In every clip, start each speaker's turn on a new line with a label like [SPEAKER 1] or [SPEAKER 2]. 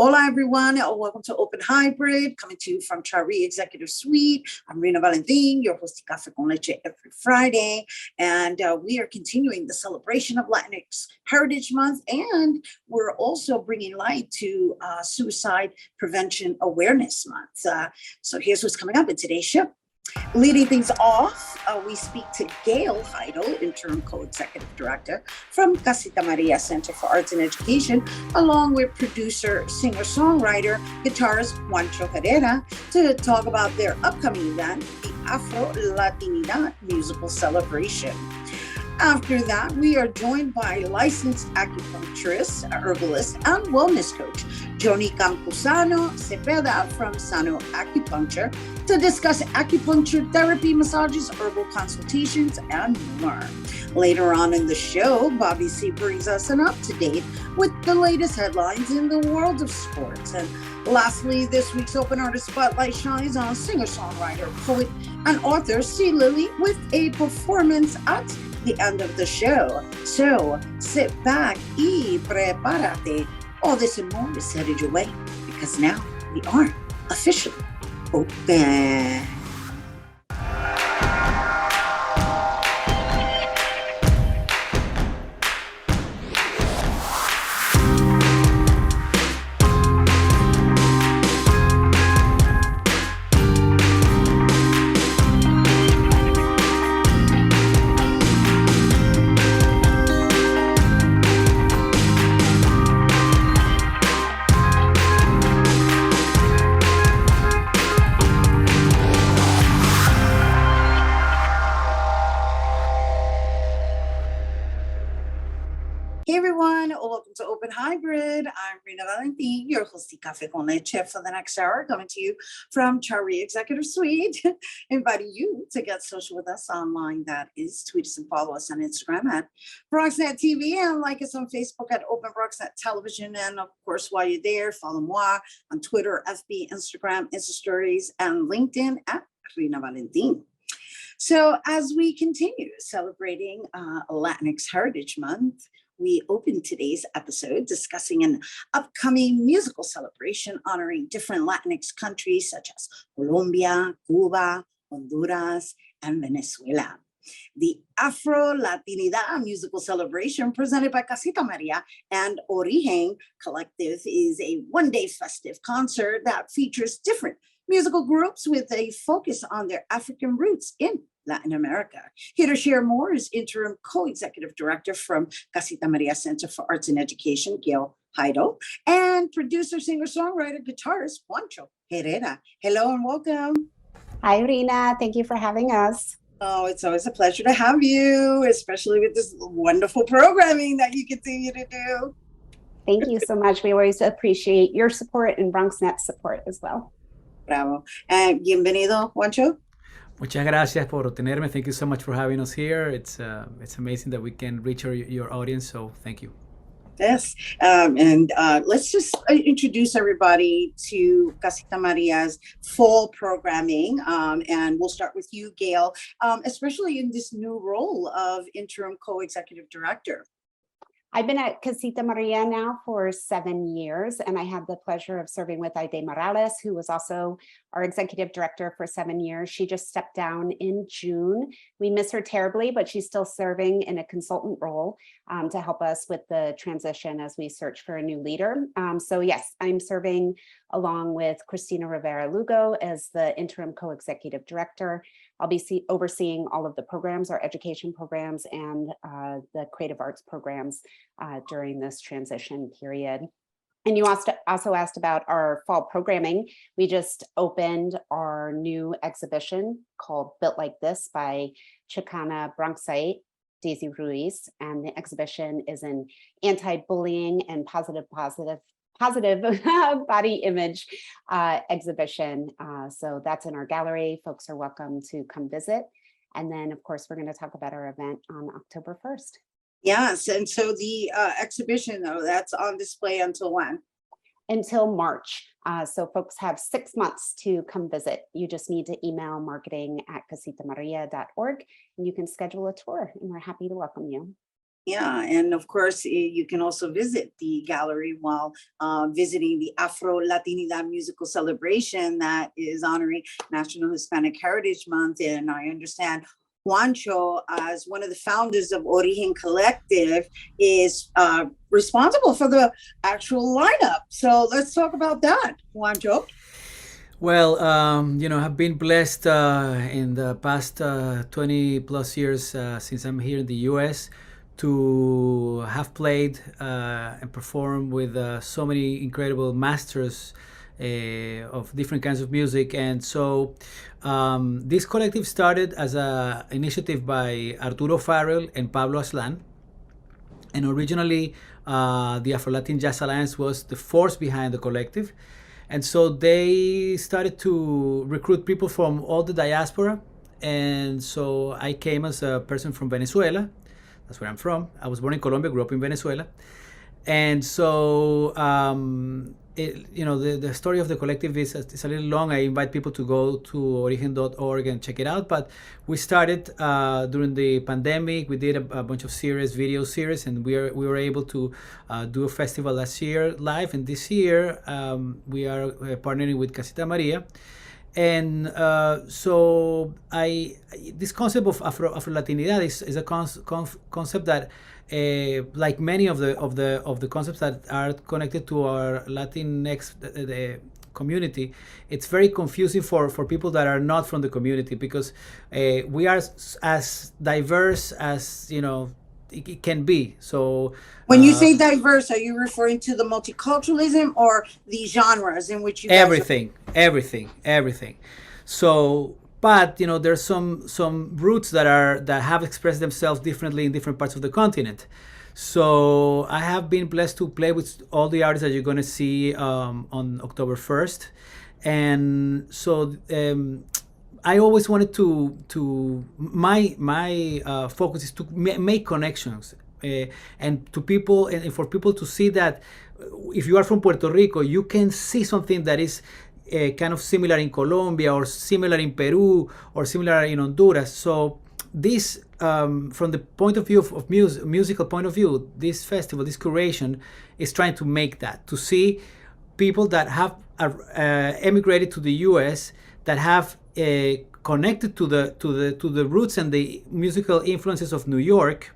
[SPEAKER 1] Hola, everyone. Welcome to Open Hybrid, coming to you from Chari Executive Suite. I'm Rhina Valentin, your host of Café con Leche every Friday. And we are continuing the celebration of Latinx Heritage Month. And we're also bringing light to Suicide Prevention Awareness Month. So here's what's coming up in today's show. Leading things off, we speak to Gail Heidel, Interim Co-Executive Director from Casita Maria Center for Arts and Education, along with producer, singer-songwriter, guitarist Juancho Herrera, to talk about their upcoming event, the Afro-Latinidad Musical Celebration. After that, we are joined by licensed acupuncturist, herbalist, and wellness coach, Joni Campuzano Cepeda from Sano Acupuncture, to discuss acupuncture therapy, massages, herbal consultations, and more. Later on in the show, Bobby C brings us an up-to-date with the latest headlines in the world of sports. And lastly, this week's Open Artist Spotlight shines on singer-songwriter, poet, and author Lilley with a performance at the end of the show. So sit back y prepárate. All this and more is headed your way because now we are officially open. Hey everyone, welcome to Open Hybrid. I'm Rhina Valentin, your host of Café con Leche for the next hour, coming to you from Chari Executive Suite, inviting you to get social with us online. That is, tweet us and follow us on Instagram at BronxNet TV and like us on Facebook at Open BronxNet Television. And of course, while you're there, follow moi on Twitter, FB, Instagram, Insta Stories, and LinkedIn at Rhina Valentin. So as we continue celebrating Latinx Heritage Month, we opened today's episode discussing an upcoming musical celebration honoring different Latinx countries such as Colombia, Cuba, Honduras, and Venezuela. The Afro-Latinidad Musical Celebration presented by Casita Maria and ori-gen Collective is a one-day festive concert that features different musical groups with a focus on their African roots in Latin America. Here to share more is Interim Co-Executive Director from Casita Maria Center for Arts and Education, Gail Heidel, and producer, singer-songwriter, guitarist, Juancho Herrera. Hello and welcome.
[SPEAKER 2] Hi, Rhina. Thank you for having us.
[SPEAKER 1] Oh, it's always a pleasure to have you, especially with this wonderful programming that you continue to do.
[SPEAKER 2] Thank you so much. We always appreciate your support and BronxNet's support as well.
[SPEAKER 1] Bravo. And bienvenido, Juancho.
[SPEAKER 3] Muchas gracias por tenerme. Thank you so much for having us here. It's amazing that we can reach your audience, so thank you.
[SPEAKER 1] Yes, and let's just introduce everybody to Casita Maria's fall programming, and we'll start with you, Gail, especially in this new role of Interim Co-Executive Director.
[SPEAKER 2] I've been at Casita Maria now for 7 years, and I had the pleasure of serving with Aide Morales, who was also our executive director for 7 years. She just stepped down in June. We miss her terribly, but she's still serving in a consultant role to help us with the transition as we search for a new leader. So yes, I'm serving along with Cristina Rivera Lugo as the interim co-executive director. I'll be overseeing all of the programs, our education programs, and the creative arts programs during this transition period. And you also asked about our fall programming. We just opened our new exhibition called Built Like This by Chicana Bronxite, Daisy Ruiz. And the exhibition is an anti-bullying and positive body image exhibition. So that's in our gallery. Folks are welcome to come visit. And then, of course, we're going to talk about our event on October 1st.
[SPEAKER 1] Yes, and so the exhibition, though, that's on display until when?
[SPEAKER 2] Until March. So folks have 6 months to come visit. You just need to email marketing@casitamaria.org and you can schedule a tour, and we're happy to welcome you.
[SPEAKER 1] Yeah, and of course, you can also visit the gallery while visiting the Afro-Latinidad Musical Celebration that is honoring National Hispanic Heritage Month. And I understand Juancho, as one of the founders of Ori-gen Collective, is responsible for the actual lineup. So let's talk about that, Juancho.
[SPEAKER 3] Well, I've been blessed in the past 20 plus years since I'm here in the US to have played and performed with so many incredible masters of different kinds of music. And so this collective started as an initiative by Arturo Farrell and Pablo Aslan. And originally, the Afro-Latin Jazz Alliance was the force behind the collective. And so they started to recruit people from all the diaspora. And so I came as a person from Venezuela. That's where I'm from. I was born in Colombia, grew up in Venezuela. And so, the story of the collective is a little long. I invite people to go to ori-gen.org and check it out. But we started during the pandemic. We did a bunch of video series, and we were able to do a festival last year live. And this year, we are partnering with Casita Maria. And so this concept of Afro-Latinidad is a concept that, like many of the concepts that are connected to our Latinx community, it's very confusing for people that are not from the community, because we are as diverse as it can be. So
[SPEAKER 1] when you say diverse, are you referring to the multiculturalism or the genres in which you guys
[SPEAKER 3] everything. So, but there's some roots that have expressed themselves differently in different parts of the continent. So I have been blessed to play with all the artists that you're going to see on October 1st. And so I always wanted to my focus is to make connections and to people, and for people to see that if you are from Puerto Rico, you can see something that is kind of similar in Colombia, or similar in Peru, or similar in Honduras. So this, from the point of view of musical point of view, this festival, this curation, is trying to make that, to see people that have emigrated to the U.S. that have connected to the roots and the musical influences of New York,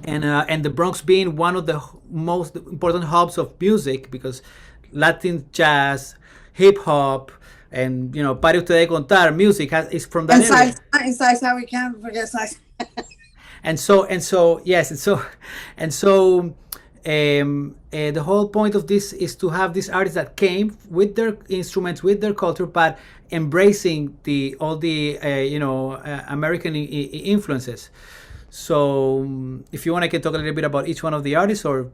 [SPEAKER 3] and the Bronx being one of the most important hubs of music, because Latin jazz, hip hop, and pare usted de contar, music is from that area.
[SPEAKER 1] And salsa, we can't forget salsa.
[SPEAKER 3] The whole point of this is to have these artists that came with their instruments, with their culture, but embracing all the American influences. So if you want, I can talk a little bit about each one of the artists, or.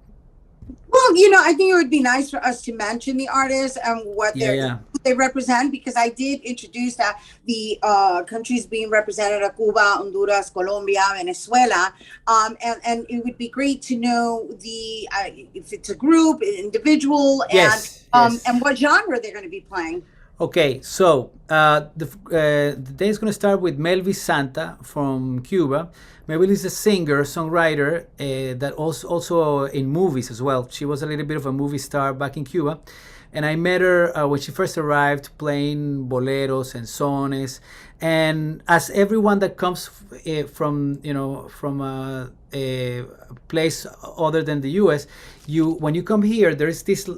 [SPEAKER 1] Well, I think it would be nice for us to mention the artists and what they represent, because I did introduce that the countries being represented are Cuba, Honduras, Colombia, Venezuela, and it would be great to know if it's a group, individual, and what genre they're going to be playing.
[SPEAKER 3] Okay, so the day is going to start with Melvis Santa from Cuba. Melvis is a singer, songwriter that also in movies as well. She was a little bit of a movie star back in Cuba. And I met her when she first arrived, playing boleros and sones. And as everyone that comes from a place other than the U.S., when you come here, there is this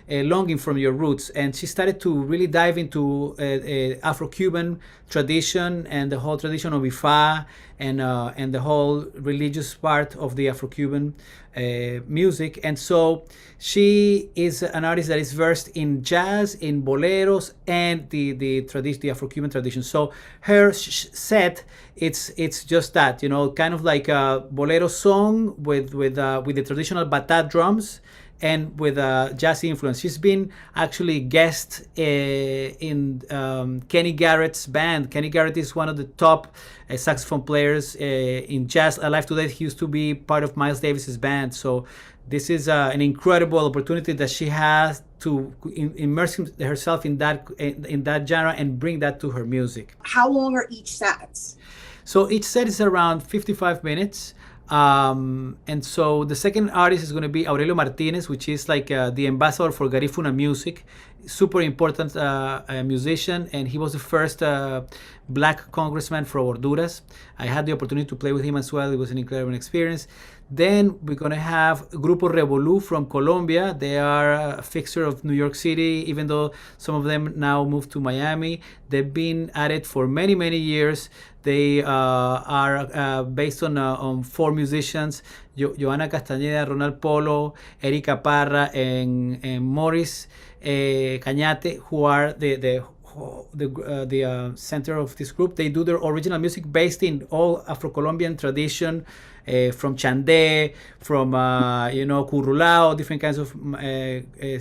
[SPEAKER 3] longing from your roots. And she started to really dive into Afro-Cuban tradition and the whole tradition of Ifa and the whole religious part of the Afro-Cuban music. And so she is an artist that is versed in jazz, in boleros, and the Afro-Cuban tradition. So her set, it's just that, kind of like a bolero song with the traditional batat drums and with a jazz influence. She's been actually guest in Kenny Garrett's band. Kenny Garrett is one of the top saxophone players in jazz alive today. He used to be part of Miles Davis's band. So this is an incredible opportunity that she has to immerse herself in that genre and bring that to her music.
[SPEAKER 1] How long are each sets?
[SPEAKER 3] So each set is around 55 minutes. And so the second artist is going to be Aurelio Martinez, which is like the ambassador for Garifuna music, super important musician, and he was the first black congressman for Honduras. I had the opportunity to play with him as well. It was an incredible experience. Then we're going to have Grupo Revolu from Colombia. They are a fixture of New York City, even though some of them now moved to Miami. They've been at it for many, many years. They are based on 4 musicians, Joana Castañeda, Ronald Polo, Erika Parra, and Morris Cañate, who are the center of this group. They do their original music based in all Afro-Colombian tradition, from Chandé, from Curulao, different kinds of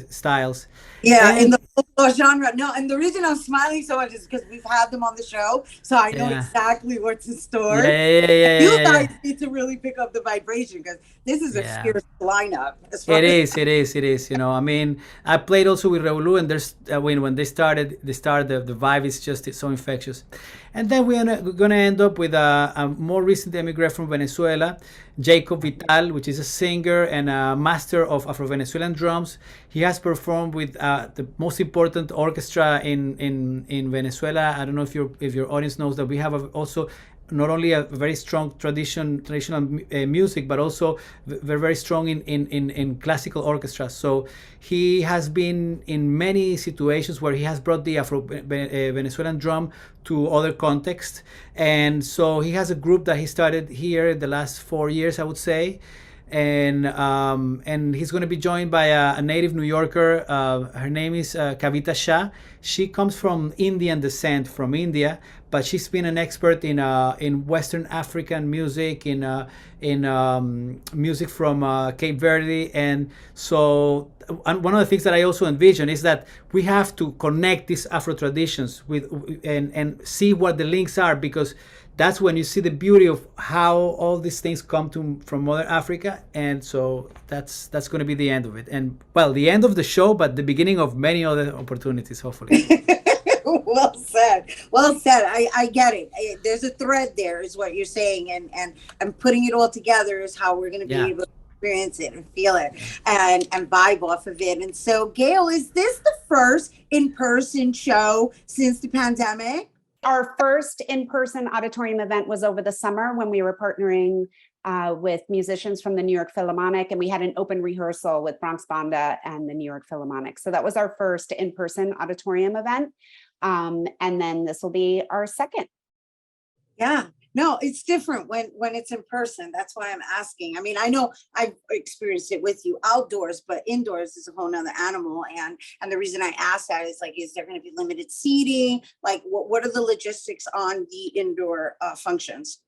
[SPEAKER 3] styles.
[SPEAKER 1] Yeah, in the folklore genre. No, and the reason I'm smiling so much is because we've had them on the show, so I know exactly what's in store. You guys need to really pick up the vibration, because this is a fierce lineup.
[SPEAKER 3] It is. I mean, I played also with Revolu, and there's when they started, the vibe is just so infectious. And then we're gonna end up with a more recent immigrant from Venezuela, Jacob Vital, which is a singer and a master of Afro-Venezuelan drums. He has performed with the most important orchestra in Venezuela. I don't know if your audience knows that we have also not only a very strong traditional music, but also very strong in classical orchestras. So he has been in many situations where he has brought the Afro-Venezuelan drum to other contexts. And so he has a group that he started here the last 4 years, I would say. And he's going to be joined by a native New Yorker. Her name is Kavita Shah. She comes from Indian descent, from India, but she's been an expert in Western African music, in music from Cape Verde. And so one of the things that I also envision is that we have to connect these Afro traditions with and see what the links are, because that's when you see the beauty of how all these things come from Mother Africa. And so that's going to be the end of it. And, well, the end of the show, but the beginning of many other opportunities, hopefully.
[SPEAKER 1] Well said. Well said. I get it. There's a thread there, is what you're saying. And putting it all together is how we're going to be able to experience it and feel it and vibe off of it. And so, Gail, is this the first in-person show since the pandemic?
[SPEAKER 2] Our first in-person auditorium event was over the summer when we were partnering with musicians from the New York Philharmonic, and we had an open rehearsal with Bronx Banda and the New York Philharmonic. So that was our first in-person auditorium event. And then this will be our second.
[SPEAKER 1] Yeah. No, it's different when it's in person. That's why I'm asking. I mean, I know I've experienced it with you outdoors, but indoors is a whole nother animal. And the reason I ask that is, like, is there going to be limited seating? Like, what are the logistics on the indoor functions?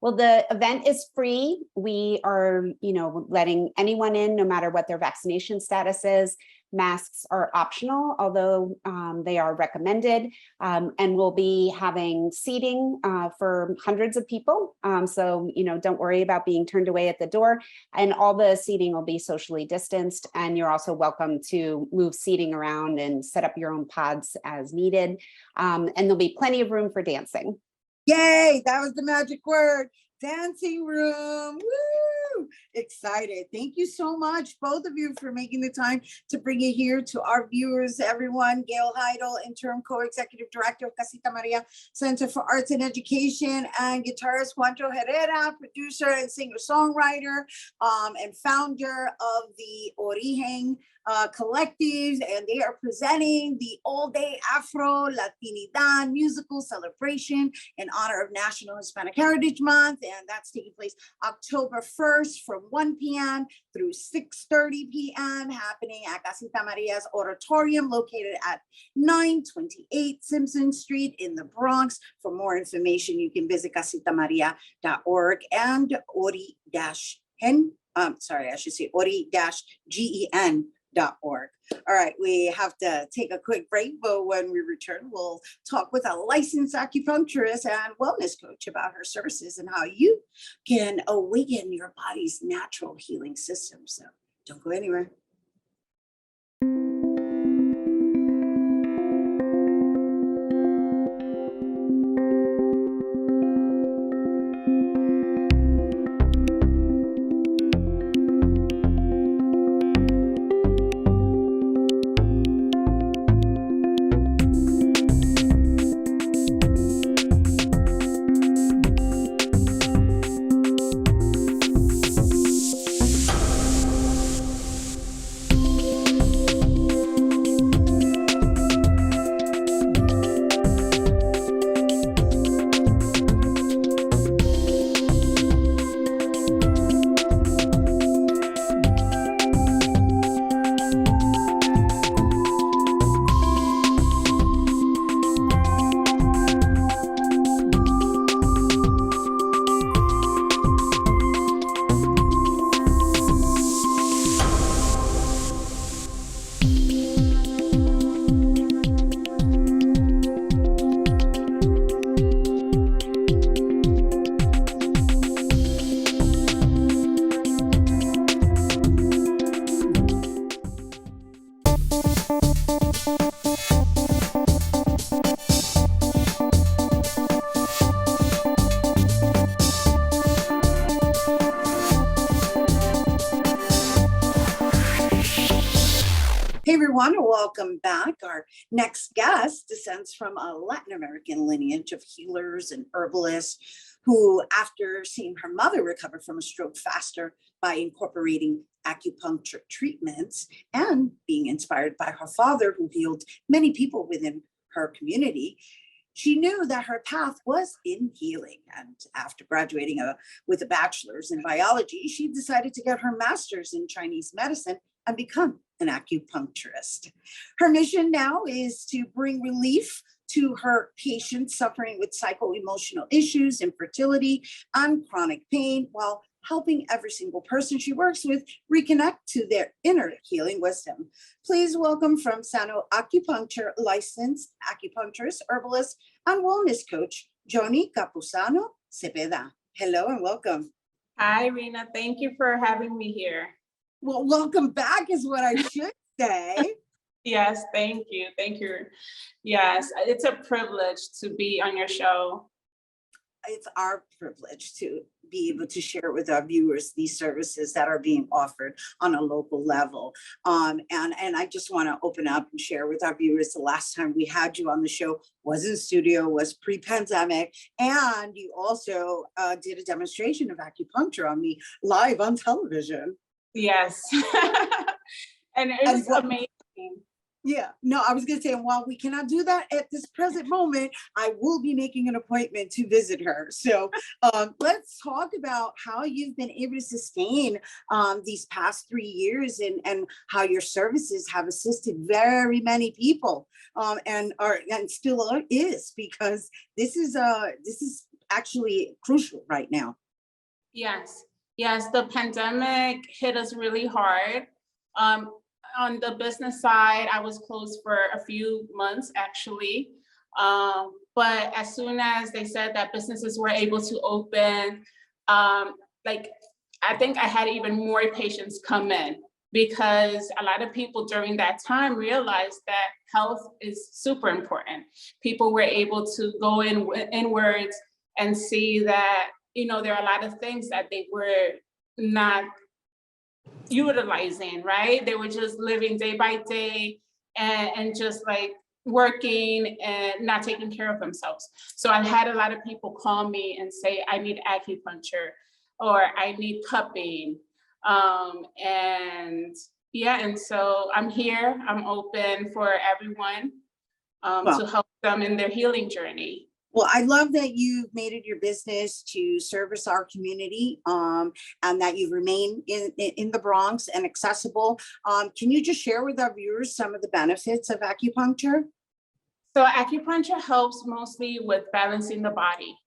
[SPEAKER 2] Well, the event is free. We are, letting anyone in, no matter what their vaccination status is. Masks are optional, although they are recommended, and we'll be having seating for hundreds of people. So, don't worry about being turned away at the door, and all the seating will be socially distanced. And you're also welcome to move seating around and set up your own pods as needed. And there'll be plenty of room for dancing.
[SPEAKER 1] Yay, that was the magic word. Dancing room. Woo! Excited. Thank you so much, both of you, for making the time to bring it here to our viewers, everyone. Gail Heidel, Interim Co-Executive Director of Casita Maria Center for Arts and Education, and guitarist Juancho Herrera, producer and singer-songwriter, and founder of the ori-gen collectives, and they are presenting the all-day Afro-Latinidad Musical Celebration in honor of National Hispanic Heritage Month, and that's taking place October 1st from 1 p.m. through 6:30 p.m. happening at Casita Maria's Auditorium, located at 928 Simpson Street in the Bronx. For more information, you can visit casitamaria.org and ori-gen. ori-gen.org. All right, we have to take a quick break, but when we return, we'll talk with a licensed acupuncturist and wellness coach about her services and how you can awaken your body's natural healing system. So don't go anywhere. Hey everyone, welcome back. Our next guest descends from a Latin American lineage of healers and herbalists who, after seeing her mother recover from a stroke faster by incorporating acupuncture treatments and being inspired by her father, who healed many people within her community, she knew that her path was in healing. And after graduating with a bachelor's in biology, she decided to get her master's in Chinese medicine and become an acupuncturist. Her mission now is to bring relief to her patients suffering with psycho-emotional issues, infertility, and chronic pain, while helping every single person she works with reconnect to their inner healing wisdom. Please welcome from Sano Acupuncture licensed acupuncturist, herbalist, and wellness coach, Joni Capuzano Cepeda. Hello and welcome.
[SPEAKER 4] Hi, Rhina. Thank you for having me here.
[SPEAKER 1] Well, welcome back is what I should say.
[SPEAKER 4] Yes, thank you. Thank you. Yes, it's a privilege to be on your show.
[SPEAKER 1] It's our privilege to be able to share with our viewers these services that are being offered on a local level. And I just want to open up and share with our viewers, the last time we had you on the show was in studio, was pre-pandemic, and you also did a demonstration of acupuncture on me live on television.
[SPEAKER 4] Yes. And it was amazing.
[SPEAKER 1] Yeah, no, I was going to say, while we cannot do that at this present moment, I will be making an appointment to visit her. So let's talk about how you've been able to sustain these past 3 years and how your services have assisted very many people and still is, because this is actually crucial right now.
[SPEAKER 4] Yes, the pandemic hit us really hard. On the business side, I was closed for a few months actually. But as soon as they said that businesses were able to open, I think I had even more patients come in, because a lot of people during that time realized that health is super important. People were able to go inwards and see that, there are a lot of things that they were not utilizing, right? They were just living day by day and just like working and not taking care of themselves. So I had a lot of people call me and say, I need acupuncture or I need cupping. And so I'm here, I'm open for everyone to help them in their healing journey.
[SPEAKER 1] Well, I love that you've made it your business to service our community and that you remain in the Bronx and accessible. Can you just share with our viewers some of the benefits of acupuncture?
[SPEAKER 4] So acupuncture helps mostly with balancing the body,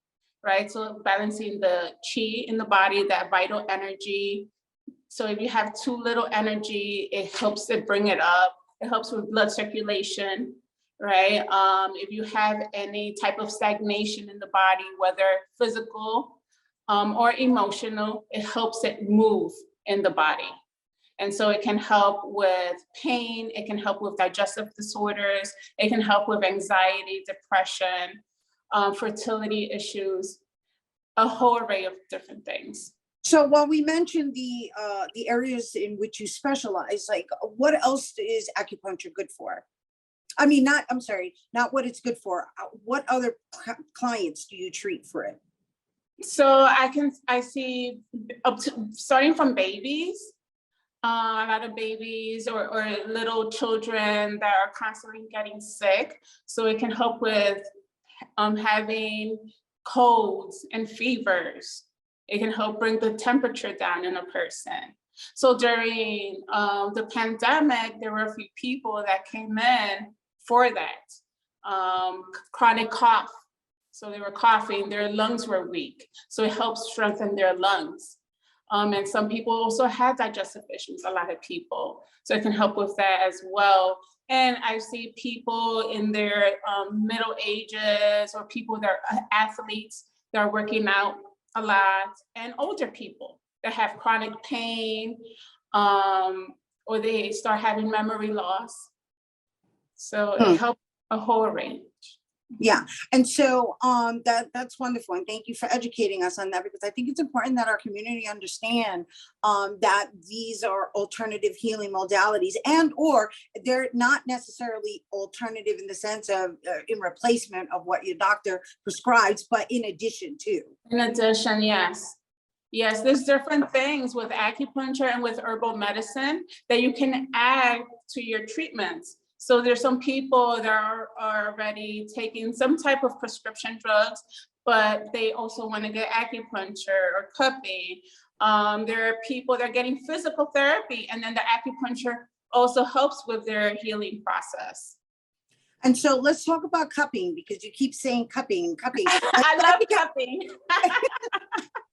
[SPEAKER 4] right? So balancing the chi in the body, that vital energy. So if you have too little energy, it helps to bring it up. It helps with blood circulation. Right? If you have any type of stagnation in the body, whether physical or emotional, it helps it move in the body. And so it can help with pain, it can help with digestive disorders, it can help with anxiety, depression, fertility issues, a whole array of different things.
[SPEAKER 1] So while we mentioned the areas in which you specialize, like what else is acupuncture good for? I mean, not what it's good for. What other clients do you treat for it?
[SPEAKER 4] So I see up to starting from babies, a lot of babies or little children that are constantly getting sick. So it can help with having colds and fevers. It can help bring the temperature down in a person. So during the pandemic, there were a few people that came in for that, chronic cough. So they were coughing, their lungs were weak. So it helps strengthen their lungs. And some people also had digestive issues, a lot of people. So it can help with that as well. And I see people in their middle ages or people that are athletes that are working out a lot, and older people that have chronic pain or they start having memory loss. So it helps a whole range.
[SPEAKER 1] Yeah, and so that's wonderful, and thank you for educating us on that, because I think it's important that our community understand that these are alternative healing modalities, and or they're not necessarily alternative in the sense of in replacement of what your doctor prescribes, but in addition to.
[SPEAKER 4] In addition, yes. Yes, there's different things with acupuncture and with herbal medicine that you can add to your treatments. So there's some people that are already taking some type of prescription drugs, but they also want to get acupuncture or cupping. There are people that are getting physical therapy, and then the acupuncture also helps with their healing process.
[SPEAKER 1] And so let's talk about cupping, because you keep saying cupping.
[SPEAKER 4] I love cupping.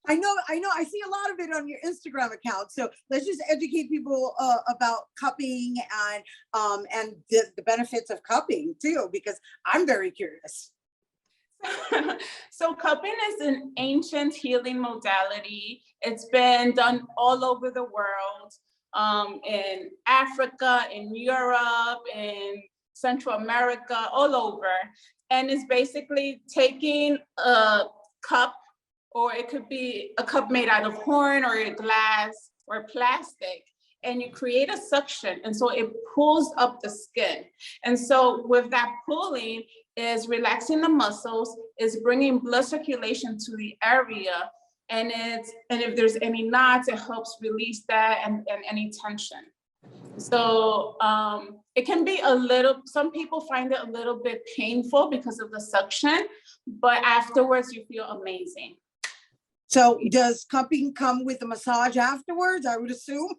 [SPEAKER 1] I know, I see a lot of it on your Instagram account. So let's just educate people about cupping and the benefits of cupping too, because I'm very curious.
[SPEAKER 4] So cupping is an ancient healing modality. It's been done all over the world, in Africa, in Europe, in Central America, all over. And it's basically taking a cup, or it could be a cup made out of horn or glass or plastic, and you create a suction, and so it pulls up the skin. And so with that pulling is relaxing the muscles, is bringing blood circulation to the area, and if there's any knots, it helps release that and any tension. So it can be some people find it a little bit painful because of the suction, but afterwards you feel amazing.
[SPEAKER 1] So does cupping come with a massage afterwards, I would assume?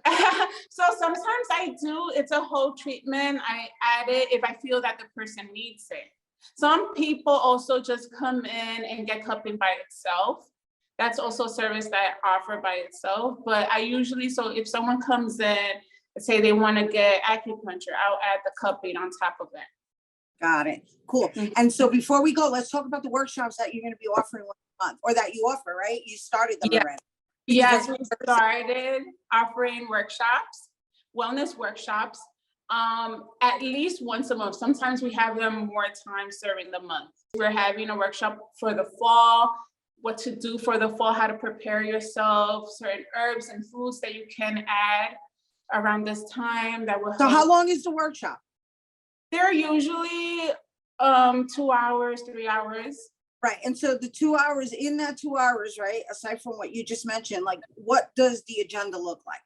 [SPEAKER 4] So sometimes I do. It's a whole treatment. I add it if I feel that the person needs it. Some people also just come in and get cupping by itself. That's also a service that I offer by itself. But I usually, so if someone comes in and say they want to get acupuncture, I'll add the cupping on top of it.
[SPEAKER 1] Got it. Cool.
[SPEAKER 4] Mhm.
[SPEAKER 1] And so before we go, let's talk about the workshops that you're going to be offering once a month, or that you offer, right? You started them
[SPEAKER 4] Yeah.
[SPEAKER 1] already.
[SPEAKER 4] Yes, we started offering workshops, wellness workshops, at least once a month. Sometimes we have them more times during the month. We're having a workshop for the fall, what to do for the fall, how to prepare yourself, certain herbs and foods that you can add around this time that will help.
[SPEAKER 1] So how long is the workshop?
[SPEAKER 4] They're usually 2 hours, 3 hours.
[SPEAKER 1] Right. And so the 2 hours, in that 2 hours, right, aside from what you just mentioned, like, what does the agenda look like?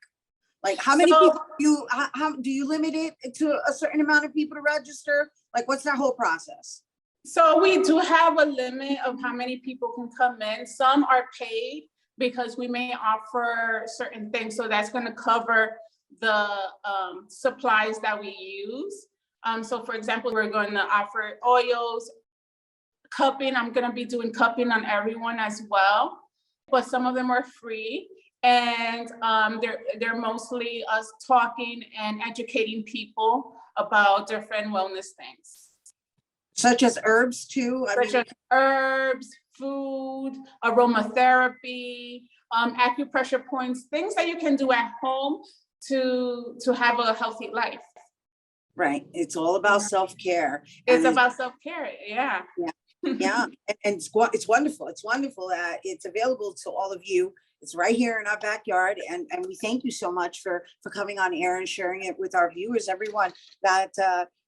[SPEAKER 1] Like, how many people how do you limit it to a certain amount of people to register? Like, what's that whole process?
[SPEAKER 4] So we do have a limit of how many people can come in. Some are paid because we may offer certain things. So that's going to cover the supplies that we use. So for example, we're going to offer oils, cupping. I'm going to be doing cupping on everyone as well, but some of them are free. And they're mostly us talking and educating people about different wellness things.
[SPEAKER 1] Such as herbs too?
[SPEAKER 4] Such as herbs, food, aromatherapy, acupressure points, things that you can do at home to have a healthy life.
[SPEAKER 1] Right. It's all about self-care.
[SPEAKER 4] It's about self-care. Yeah.
[SPEAKER 1] Yeah. And it's wonderful. It's wonderful that it's available to all of you. It's right here in our backyard. And we thank you so much for coming on air and sharing it with our viewers. Everyone, that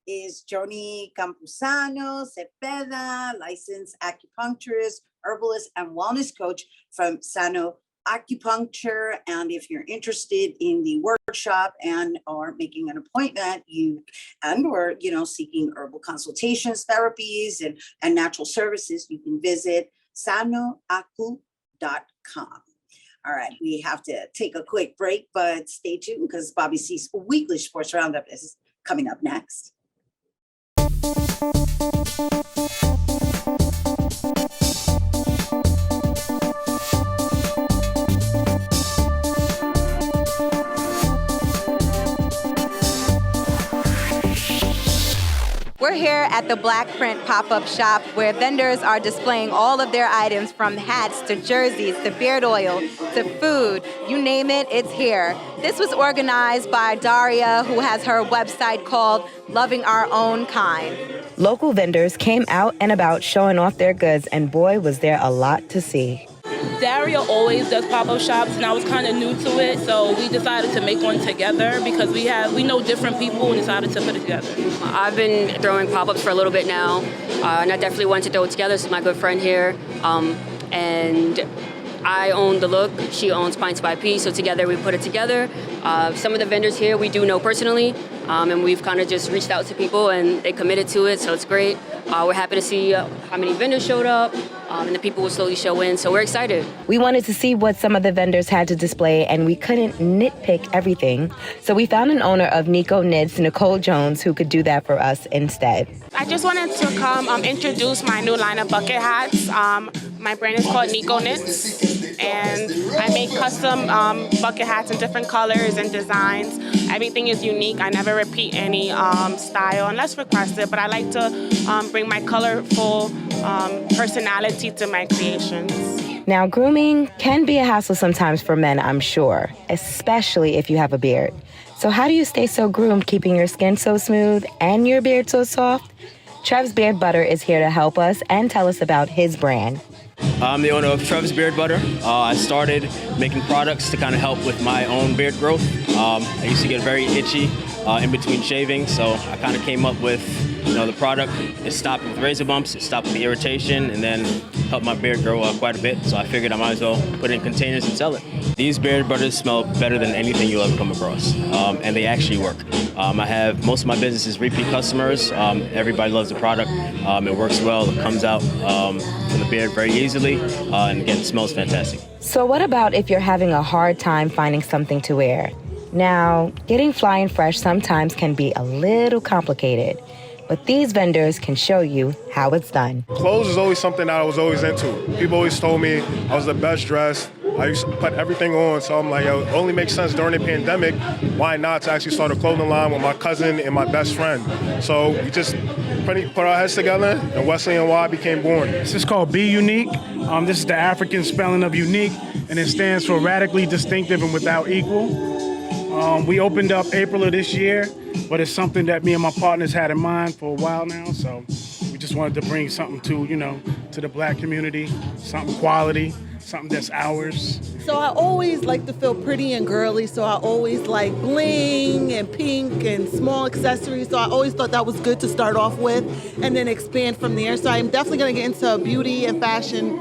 [SPEAKER 1] is Joni Campuzano Cepeda, licensed acupuncturist, herbalist, and wellness coach from Sano Acupuncture. And if you're interested in the workshop and or making an appointment, or seeking herbal consultations, therapies, and natural services, you can visit sanoacu.com. All right, we have to take a quick break, but stay tuned because Bobby C's weekly sports roundup is coming up next.
[SPEAKER 5] We're here at the Black Print pop-up shop where vendors are displaying all of their items, from hats to jerseys to beard oil to food. You name it, it's here. This was organized by Daria, who has her website called Loving Our Own Kind. Local vendors came out and about showing off their goods, and boy, was there a lot to see.
[SPEAKER 6] Daria always does pop-up shops, and I was kind of new to it, so we decided to make one together because we know different people and decided to put it together.
[SPEAKER 7] I've been throwing pop-ups for a little bit now, and I definitely wanted to throw it together. This is my good friend here, and I own the look, she owns Pints by P, so together we put it together. Some of the vendors here we do know personally, and we've kind of just reached out to people and they committed to it, so it's great. We're happy to see how many vendors showed up, and the people will slowly show in, so we're excited.
[SPEAKER 5] We wanted to see what some of the vendors had to display, and we couldn't nitpick everything. So we found an owner of Nico Knits, Nicole Jones, who could do that for us instead.
[SPEAKER 4] I just wanted to come introduce my new line of bucket hats. My brand is called Nico Knits, and I make custom bucket hats in different colors and designs. Everything is unique. I never repeat any style unless requested, but I like to bring my colorful personality to my creations.
[SPEAKER 5] Now, grooming can be a hassle sometimes for men, I'm sure, especially if you have a beard. So how do you stay so groomed, keeping your skin so smooth and your beard so soft? Trev's Beard Butter is here to help us and tell us about his brand.
[SPEAKER 8] I'm the owner of Trev's Beard Butter. I started making products to kind of help with my own beard growth. I used to get very itchy in between shaving, so I kind of came up with the product. It stopped with razor bumps, it stopped with the irritation, and then helped my beard grow quite a bit. So I figured I might as well put it in containers and sell it. These beard butters smell better than anything you'll ever come across, and they actually work. I have most of my business is repeat customers. Everybody loves the product. It works well. It comes out from the beard very easily, and again, it smells fantastic.
[SPEAKER 5] So what about if you're having a hard time finding something to wear? Now, getting fly and fresh sometimes can be a little complicated, but these vendors can show you how it's done.
[SPEAKER 9] Clothes is always something that I was always into. People always told me I was the best dressed. I used to put everything on, so I'm like, it only makes sense during the pandemic. Why not to actually start a clothing line with my cousin and my best friend? So we just put our heads together, and Wesley and Y became born.
[SPEAKER 10] This is called Be Unique. This is the African spelling of unique, and it stands for radically distinctive and without equal. We opened up April of this year, but it's something that me and my partners had in mind for a while now, so we just wanted to bring something to the Black community, something quality, something that's ours.
[SPEAKER 11] So I always like to feel pretty and girly, so I always like bling and pink and small accessories, so I always thought that was good to start off with and then expand from there. So I'm definitely going to get into beauty and fashion,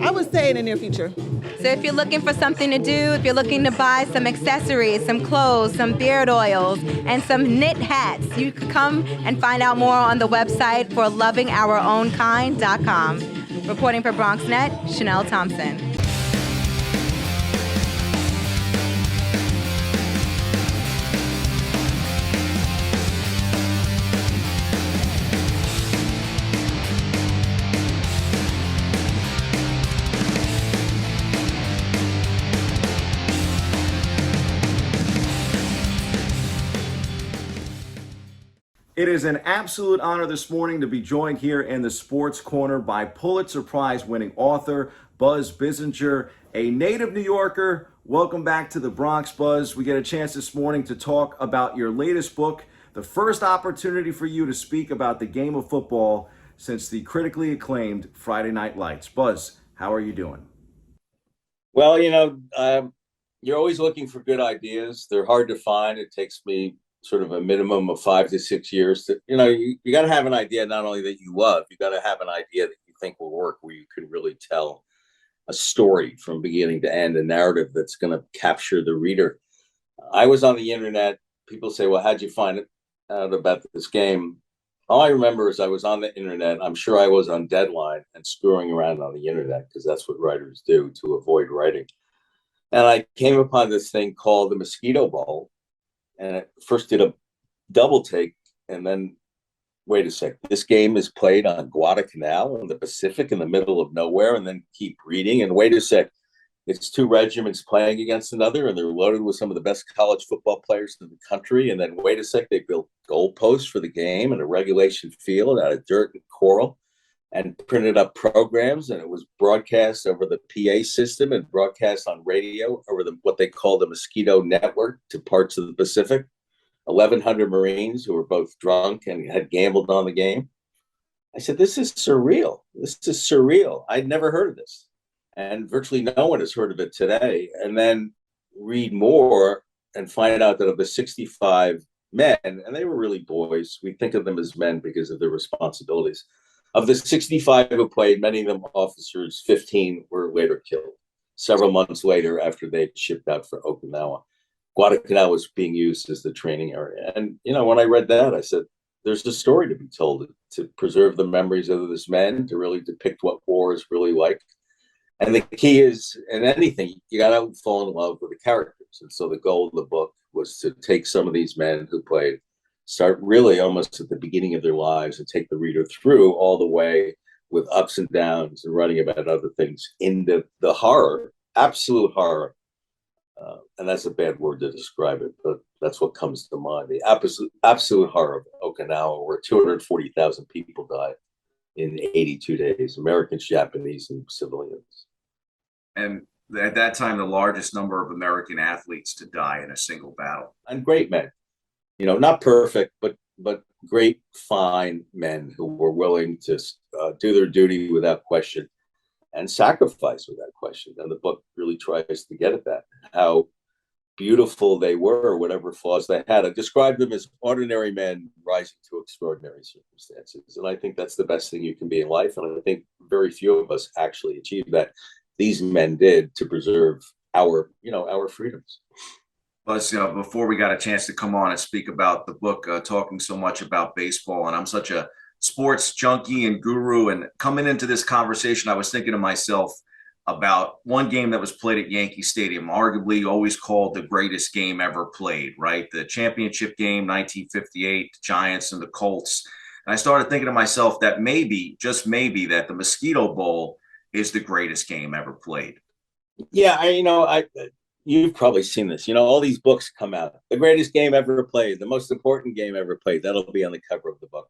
[SPEAKER 11] I would say, in the near future.
[SPEAKER 5] So if you're looking for something to do, if you're looking to buy some accessories, some clothes, some beard oils, and some knit hats, you could come and find out more on the website for lovingourownkind.com. Reporting for BronxNet, Chanel Thompson.
[SPEAKER 12] It is an absolute honor this morning to be joined here in the Sports Corner by Pulitzer Prize winning author Buzz Bissinger, a native New Yorker. Welcome back to the Bronx, Buzz. We get a chance this morning to talk about your latest book, the first opportunity for you to speak about the game of football since the critically acclaimed Friday Night Lights. Buzz, how are you doing?
[SPEAKER 13] Well, you're always looking for good ideas. They're hard to find. It takes me sort of a minimum of 5 to 6 years to, you got to have an idea not only that you love, you got to have an idea that you think will work, where you can really tell a story from beginning to end, a narrative that's going to capture the reader. I was on the internet. People say, well, how'd you find out about this game? All I remember is I was on the internet. I'm sure I was on deadline and screwing around on the internet because that's what writers do to avoid writing. And I came upon this thing called the Mosquito Bowl. And I first did a double take, and then, wait a sec, this game is played on Guadalcanal in the Pacific in the middle of nowhere, and then keep reading, and wait a sec, it's two regiments playing against another, and they're loaded with some of the best college football players in the country, and then wait a sec, they built goalposts for the game and a regulation field out of dirt and coral, and printed up programs, and it was broadcast over the PA system and broadcast on radio over what they call the Mosquito Network to parts of the Pacific. 1,100 Marines who were both drunk and had gambled on the game. I said, this is surreal. This is surreal. I'd never heard of this. And virtually no one has heard of it today. And then read more and find out that of the 65 men, and they were really boys, we think of them as men because of their responsibilities. Of the 65 who played, many of them officers, 15 were later killed. Several months later, after they shipped out for Okinawa, Guadalcanal was being used as the training area. And, you know, when I read that, I said, there's a story to be told to preserve the memories of those men, to really depict what war is really like. And the key is, in anything, you got to fall in love with the characters. And so the goal of the book was to take some of these men who played, start really almost at the beginning of their lives and take the reader through all the way with ups and downs and writing about other things into the horror, absolute horror. And that's a bad word to describe it, but that's what comes to mind. The absolute horror of Okinawa, where 240,000 people died in 82 days, Americans, Japanese, and civilians.
[SPEAKER 12] And at that time, the largest number of American athletes to die in a single battle.
[SPEAKER 13] And great men, you know, not perfect, but great, fine men who were willing to do their duty without question and sacrifice without question. And the book really tries to get at that, how beautiful they were, whatever flaws they had. I described them as ordinary men rising to extraordinary circumstances. And I think that's the best thing you can be in life. And I think very few of us actually achieve that. These men did, to preserve our freedoms.
[SPEAKER 12] Plus, before we got a chance to come on and speak about the book, talking so much about baseball, and I'm such a sports junkie and guru, and coming into this conversation, I was thinking to myself about one game that was played at Yankee Stadium, arguably always called the greatest game ever played, right? The championship game, 1958, Giants and the Colts. And I started thinking to myself that maybe, just maybe, that the Mosquito Bowl is the greatest game ever played.
[SPEAKER 13] Yeah, you've probably seen this. You know, all these books come out. The greatest game ever played, the most important game ever played. That'll be on the cover of the book.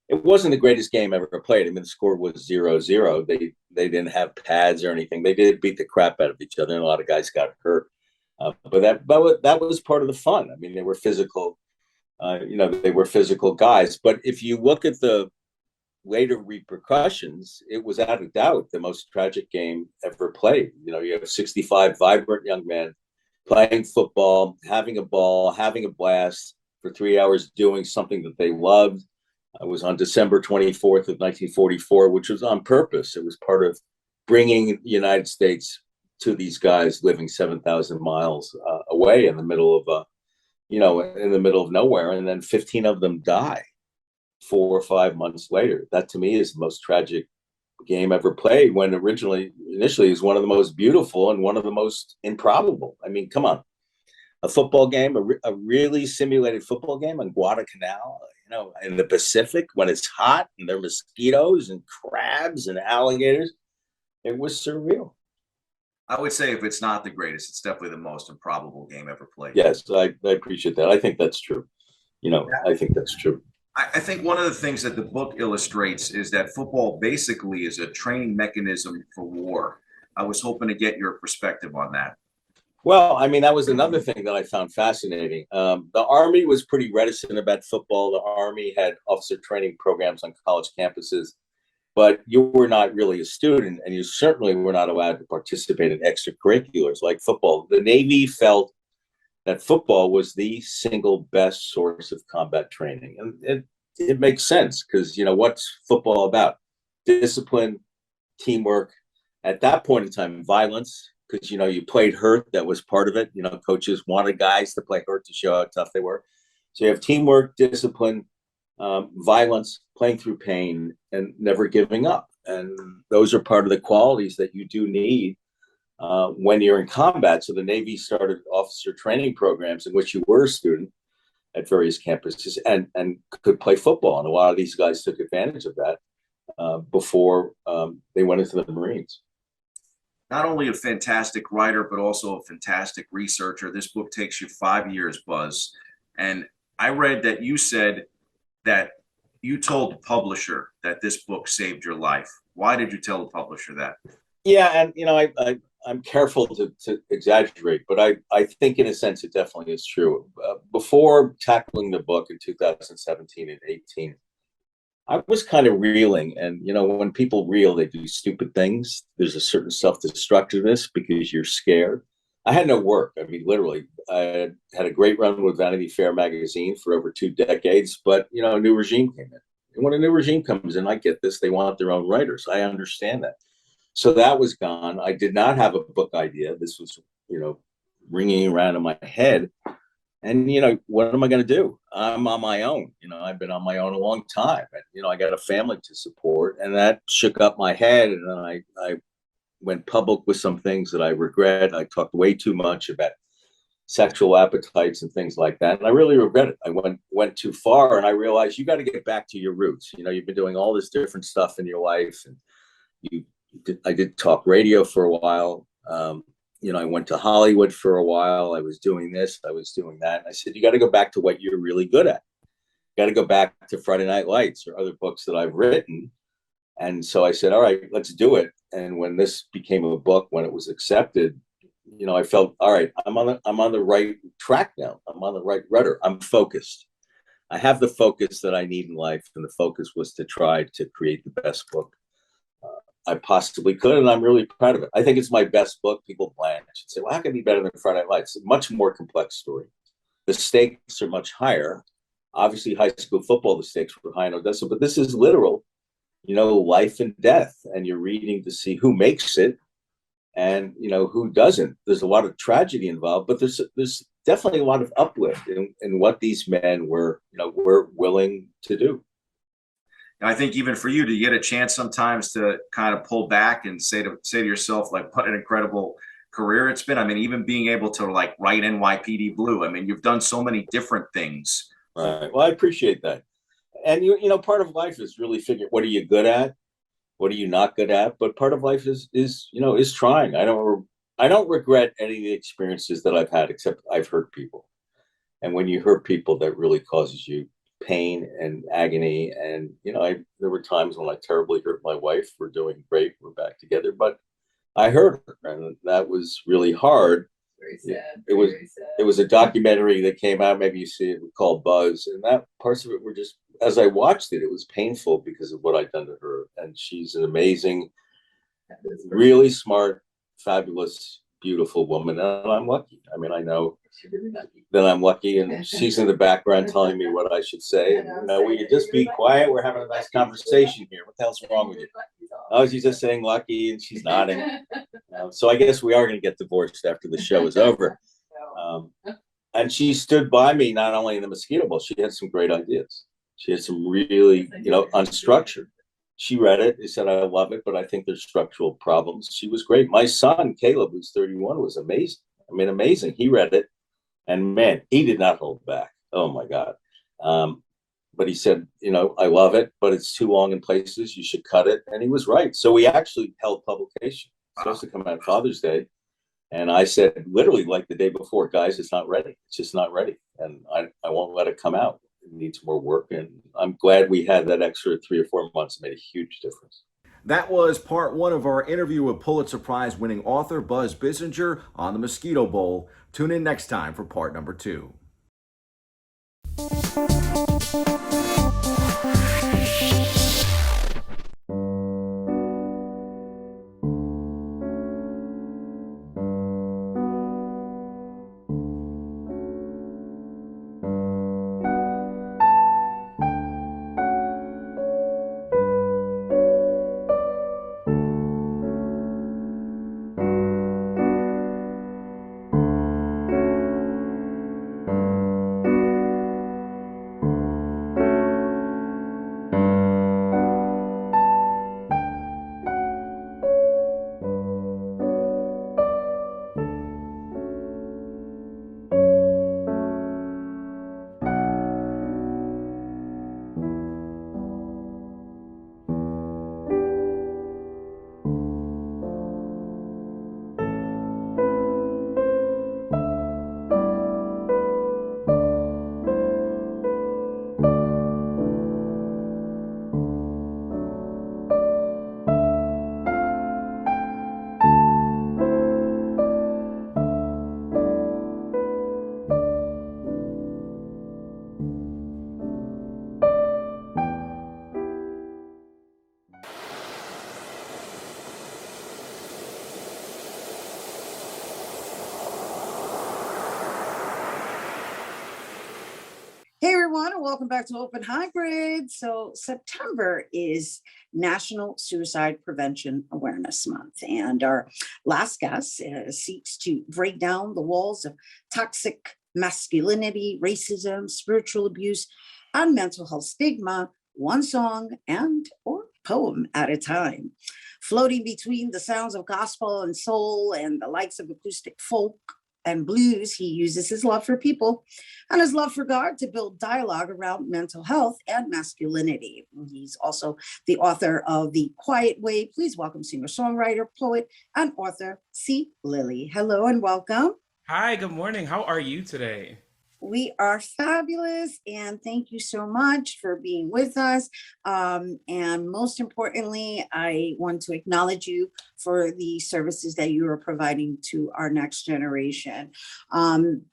[SPEAKER 13] It wasn't the greatest game ever played. I mean, the score was 0-0. They didn't have pads or anything. They did beat the crap out of each other, and a lot of guys got hurt. But that was part of the fun. I mean, they were physical. They were physical guys. But if you look at the later repercussions, it was without a doubt the most tragic game ever played. You know, you have 65 vibrant young men playing football, having a ball, having a blast for 3 hours, doing something that they loved. It was on December 24th of 1944, which was on purpose. It was part of bringing the United States to these guys living 7,000 miles away in the middle of, in the middle of nowhere. And then 15 of them die 4 or 5 months later. That to me is the most tragic game ever played, when initially is one of the most beautiful and one of the most improbable. I mean, come on. A football game, a really simulated football game on Guadalcanal, in the Pacific, when it's hot and there are mosquitoes and crabs and alligators. It was surreal.
[SPEAKER 12] I would say if it's not the greatest, it's definitely the most improbable game ever played.
[SPEAKER 13] Yes, I appreciate that. I think that's true. I think that's true.
[SPEAKER 12] I think one of the things that the book illustrates is that football basically is a training mechanism for war. I was hoping to get your perspective on that.
[SPEAKER 13] Well, I mean, that was another thing that I found fascinating. The Army was pretty reticent about football. The Army had officer training programs on college campuses, but you were not really a student, and you certainly were not allowed to participate in extracurriculars like football. The Navy felt that football was the single best source of combat training. And it makes sense, because, what's football about? Discipline, teamwork, at that point in time, violence, because, you played hurt. That was part of it. Coaches wanted guys to play hurt to show how tough they were. So you have teamwork, discipline, violence, playing through pain, and never giving up. And those are part of the qualities that you do need when you're in combat. So the Navy started officer training programs in which you were a student at various campuses and could play football. And a lot of these guys took advantage of that before they went into the Marines.
[SPEAKER 12] Not only a fantastic writer, but also a fantastic researcher. This book takes you 5 years, Buzz. And I read that you said that you told the publisher that this book saved your life. Why did you tell the publisher that?
[SPEAKER 13] Yeah, and I'm careful to exaggerate, but I think in a sense it definitely is true. Before tackling the book in 2017 and 18, I was kind of reeling. And, you know, when people reel, they do stupid things. There's a certain self-destructiveness because you're scared. I had no work. I mean, literally, I had a great run with Vanity Fair magazine for over 2 decades, but, you know, a new regime came in. And when a new regime comes in, I get this, they want their own writers. I understand that. So that was gone. I did not have a book idea. This was, you know, ringing around in my head. And, you know, what am I going to do? I'm on my own. You know, I've been on my own a long time. And, you know, I got a family to support, and that shook up my head. And then I went public with some things that I regret. I talked way too much about sexual appetites and things like that. And I really regret it. I went too far, and I realized you got to get back to your roots. You know, you've been doing all this different stuff in your life, and I did talk radio for a while. You know, I went to Hollywood for a while. I was doing this, I was doing that. And I said, you got to go back to what you're really good at. You got to go back to Friday Night Lights or other books that I've written. And so I said, all right, let's do it. And when this became a book, when it was accepted, you know, I felt, all right, I'm on the right track now. I'm on the right rudder. I'm focused. I have the focus that I need in life. And the focus was to try to create the best book I possibly could, and I'm really proud of it. I think it's my best book. People blanch and say, well, how can it be better than Friday Night Lights? It's a much more complex story. The stakes are much higher. Obviously, high school football, the stakes were high in Odessa, but this is literal, you know, life and death. And you're reading to see who makes it and, you know, who doesn't. There's a lot of tragedy involved, but there's definitely a lot of uplift in what these men were willing to do.
[SPEAKER 12] And I think even for you to get a chance sometimes to kind of pull back and say to yourself, like, what an incredible career it's been. I mean, even being able to like write NYPD Blue. I mean, you've done so many different things.
[SPEAKER 13] Right. Well, I appreciate that. And you know, part of life is really figuring what are you good at, what are you not good at. But part of life is trying. I don't regret any of the experiences that I've had, except I've hurt people. And when you hurt people, that really causes you pain and agony. And, you know, there were times when I terribly hurt my wife. We're doing great. We're back together. But I hurt her, and that was really hard.
[SPEAKER 14] Very sad.
[SPEAKER 13] It was a documentary that came out, maybe you see it, called Buzz. And that parts of it were just, as I watched it, it was painful because of what I'd done to her. And she's an amazing, really smart, fabulous, beautiful woman. And I'm lucky. I mean, I know that I'm lucky, and she's in the background telling me what I should say. And, you know, will you just be quiet? We're having a nice conversation here. What the hell's wrong with you? Oh, she's just saying lucky, and she's nodding. So I guess we are going to get divorced after the show is over. And she stood by me, not only in the Mosquito Bowl, she had some great ideas. She had some really, you know, unstructured. She read it. He said, I love it, but I think there's structural problems. She was great. My son, Caleb, who's 31, was amazing. I mean, amazing. He read it. And man, he did not hold back. Oh my God. But he said, you know, I love it, but it's too long in places. You should cut it. And he was right. So we actually held publication. It's supposed to come out Father's Day. And I said, literally like the day before, guys, it's not ready. It's just not ready. And I won't let it come out. It needs more work. And I'm glad we had that extra 3 or 4 months. It made a huge difference.
[SPEAKER 12] That was part 1 of our interview with Pulitzer Prize winning author Buzz Bissinger on the Mosquito Bowl. Tune in next time for part number 2.
[SPEAKER 1] welcome back to Open Hybrid. So September is National Suicide Prevention Awareness Month, and our last guest seeks to break down the walls of toxic masculinity, racism, spiritual abuse, and mental health stigma, one song and or poem at a time. Floating between the sounds of gospel and soul and the likes of acoustic folk and blues, he uses his love for people and his love for God to build dialogue around mental health and masculinity. He's also the author of The Quiet Way. Please welcome singer-songwriter, poet, and author C. Lilley. Hello and welcome.
[SPEAKER 14] Hi, good morning. How are you today?
[SPEAKER 1] We are fabulous, and thank you so much for being with us. And most importantly, I want to acknowledge you for the services that you are providing to our next generation.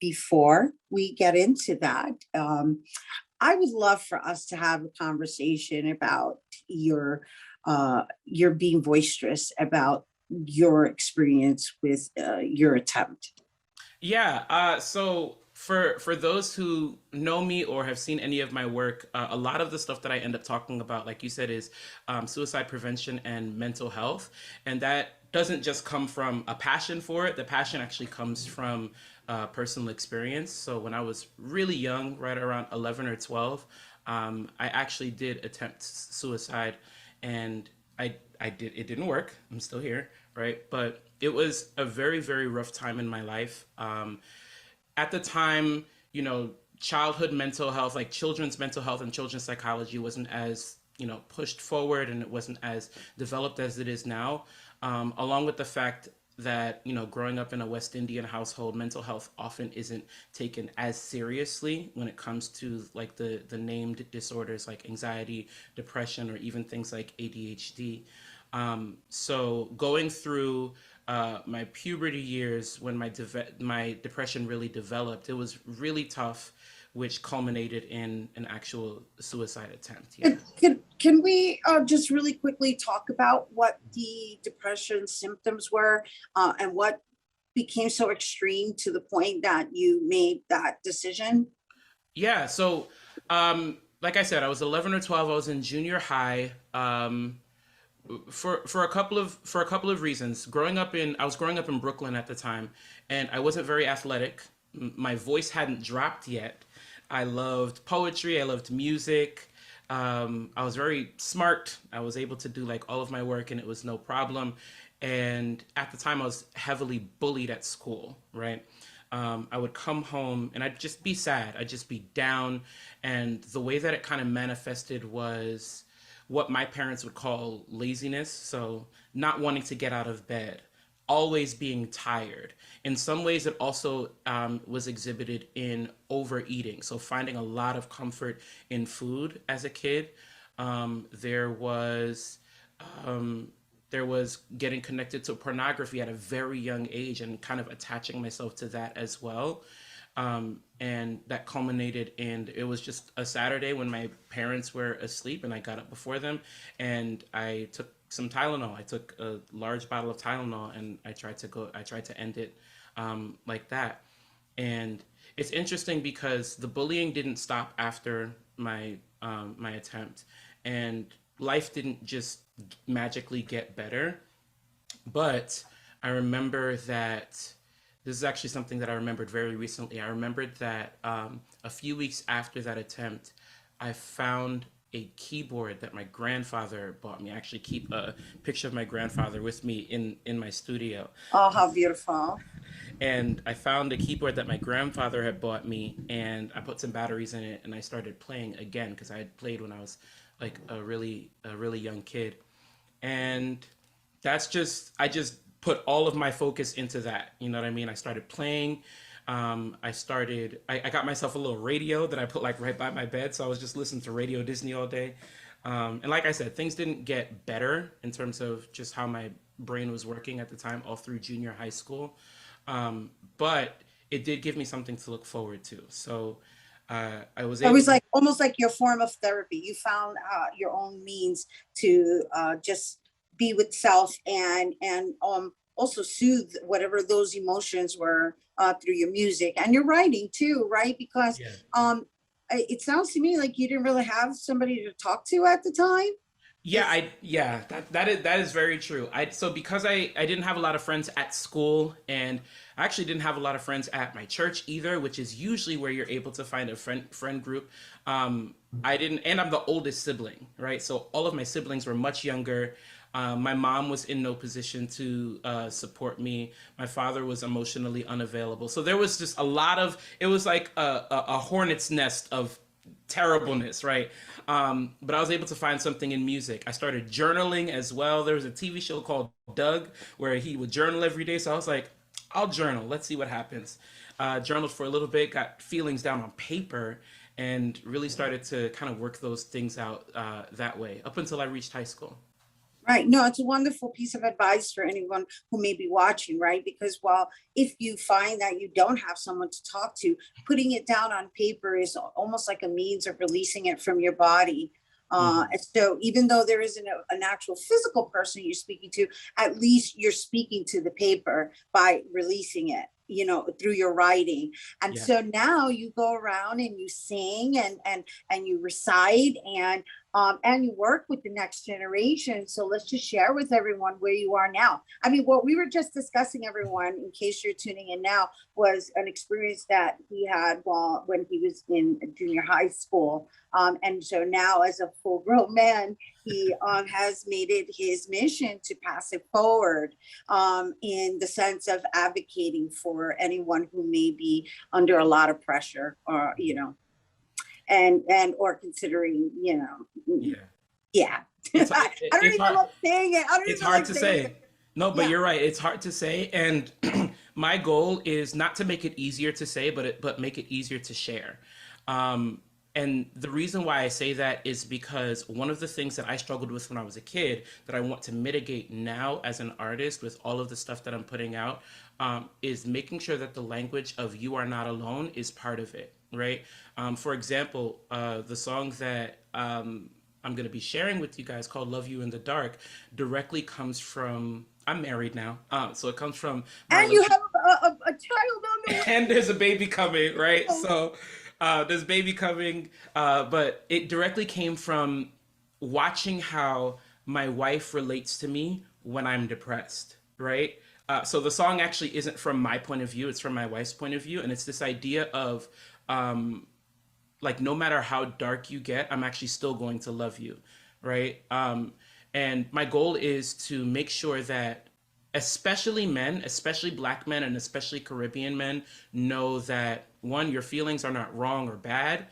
[SPEAKER 1] Before we get into that, I would love for us to have a conversation about your being boisterous about your experience with your attempt.
[SPEAKER 14] Yeah, so for those who know me or have seen any of my work, a lot of the stuff that I end up talking about, like you said, is suicide prevention and mental health. And that doesn't just come from a passion for it. The passion actually comes from personal experience. So when I was really young, right around 11 or 12, I actually did attempt suicide, and it didn't work. I'm still here, right? But it was a very, very rough time in my life. At the time, you know, childhood mental health, like children's mental health and children's psychology wasn't as, you know, pushed forward, and it wasn't as developed as it is now. Along with the fact that, you know, growing up in a West Indian household, mental health often isn't taken as seriously when it comes to like the named disorders like anxiety, depression, or even things like ADHD. So going through my puberty years, when my depression really developed, it was really tough, which culminated in an actual suicide attempt. Yeah.
[SPEAKER 1] Can we just really quickly talk about what the depression symptoms were and what became so extreme to the point that you made that decision?
[SPEAKER 14] Yeah. So, like I said, I was 11 or 12. I was in junior high. For a couple of reasons. I was growing up in Brooklyn at the time, and I wasn't very athletic. My voice hadn't dropped yet. I loved poetry. I loved music. I was very smart. I was able to do like all of my work, and it was no problem. And at the time, I was heavily bullied at school, right? I would come home and I'd just be sad. I'd just be down. And the way that it kind of manifested was what my parents would call laziness. So not wanting to get out of bed, always being tired. In some ways, it also was exhibited in overeating. So finding a lot of comfort in food as a kid. There was getting connected to pornography at a very young age and kind of attaching myself to that as well. And that culminated in, it was just a Saturday when my parents were asleep and I got up before them, and I took some Tylenol. I took a large bottle of Tylenol, and I tried to end it like that. And it's interesting because the bullying didn't stop after my attempt, and life didn't just magically get better. But I remember that this is actually something that I remembered very recently. I remembered that a few weeks after that attempt, I found a keyboard that my grandfather bought me. I actually keep a picture of my grandfather with me in my studio.
[SPEAKER 1] Oh, how beautiful.
[SPEAKER 14] And I found a keyboard that my grandfather had bought me, and I put some batteries in it, and I started playing again because I had played when I was like a really young kid. And I just put all of my focus into that. You know what I mean? I started playing. I got myself a little radio that I put like right by my bed. So I was just listening to Radio Disney all day. And like I said, things didn't get better in terms of just how my brain was working at the time, all through junior high school. But it did give me something to look forward to. So I was able.
[SPEAKER 1] It was like almost like your form of therapy. You found your own means to just be with self and also soothe whatever those emotions were through your music and your writing too, right? Because it sounds to me like you didn't really have somebody to talk to at the time.
[SPEAKER 14] Yeah, that is very true. So because I didn't have a lot of friends at school, and I actually didn't have a lot of friends at my church either, which is usually where you're able to find a friend group. I didn't, and I'm the oldest sibling, right? So all of my siblings were much younger. My mom was in no position to support me. My father was emotionally unavailable. So there was just a lot of, it was like a hornet's nest of terribleness, right? But I was able to find something in music. I started journaling as well. There was a TV show called Doug where he would journal every day. So I was like, I'll journal. Let's see what happens. Journaled for a little bit, got feelings down on paper, and really started to kind of work those things out that way up until I reached high school.
[SPEAKER 1] Right. No, it's a wonderful piece of advice for anyone who may be watching, right? Because while if you find that you don't have someone to talk to, putting it down on paper is almost like a means of releasing it from your body. And so even though there isn't an actual physical person you're speaking to, at least you're speaking to the paper by releasing it, you know, through your writing. And so now you go around and you sing and you recite and you work with the next generation. So let's just share with everyone where you are now. I mean, what we were just discussing, everyone, in case you're tuning in now, was an experience that he had when he was in junior high school. And so now as a full grown man, he has made it his mission to pass it forward in the sense of advocating for anyone who may be under a lot of pressure or, you know, and or considering, you know, I don't even love saying it.
[SPEAKER 14] It's hard to say. No, but you're right. It's hard to say. And my goal is not to make it easier to say, but make it easier to share. And the reason why I say that is because one of the things that I struggled with when I was a kid that I want to mitigate now as an artist with all of the stuff that I'm putting out is making sure that the language of "you are not alone" is part of it, right? For example, the song that I'm going to be sharing with you guys called "Love You in the Dark" directly comes from, I'm married now, so it comes from...
[SPEAKER 1] And you have a child on the way.
[SPEAKER 14] And there's a baby coming, right? So there's a baby coming, but it directly came from watching how my wife relates to me when I'm depressed, right? So the song actually isn't from my point of view, it's from my wife's point of view. And it's this idea of like, no matter how dark you get, I'm actually still going to love you, right? And my goal is to make sure that especially men, especially Black men and especially Caribbean men, know that, one, your feelings are not wrong or bad.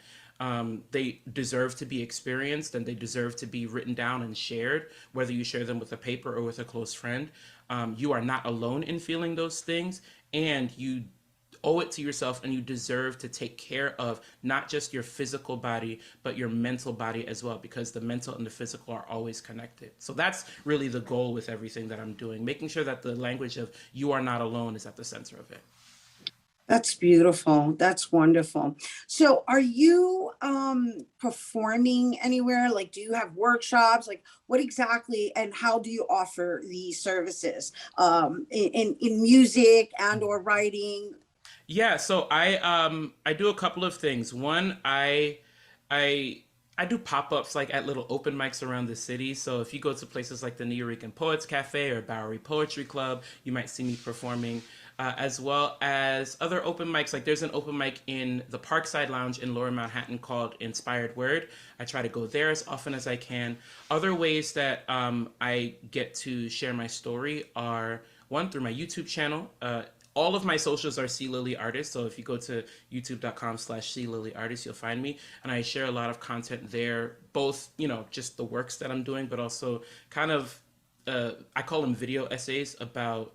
[SPEAKER 14] They deserve to be experienced and they deserve to be written down and shared, whether you share them with a paper or with a close friend. You are not alone in feeling those things, and you owe it to yourself and you deserve to take care of not just your physical body, but your mental body as well, because the mental and the physical are always connected. So that's really the goal with everything that I'm doing, making sure that the language of "you are not alone" is at the center of it.
[SPEAKER 1] That's beautiful. That's wonderful. So are you performing anywhere? Like, do you have workshops? Like, what exactly, and how do you offer these services in music and or writing?
[SPEAKER 14] Yeah, so I do a couple of things. One, I do pop-ups like at little open mics around the city. So if you go to places like the New York Poets Cafe or Bowery Poetry Club, you might see me performing, as well as other open mics. Like there's an open mic in the Parkside Lounge in Lower Manhattan called Inspired Word. I try to go there as often as I can. Other ways that I get to share my story are, one, through my YouTube channel. All of my socials are C Lilley Artist. So if you go to youtube.com/C Lilley Artist, you'll find me. And I share a lot of content there, both, you know, just the works that I'm doing, but also kind of, I call them video essays about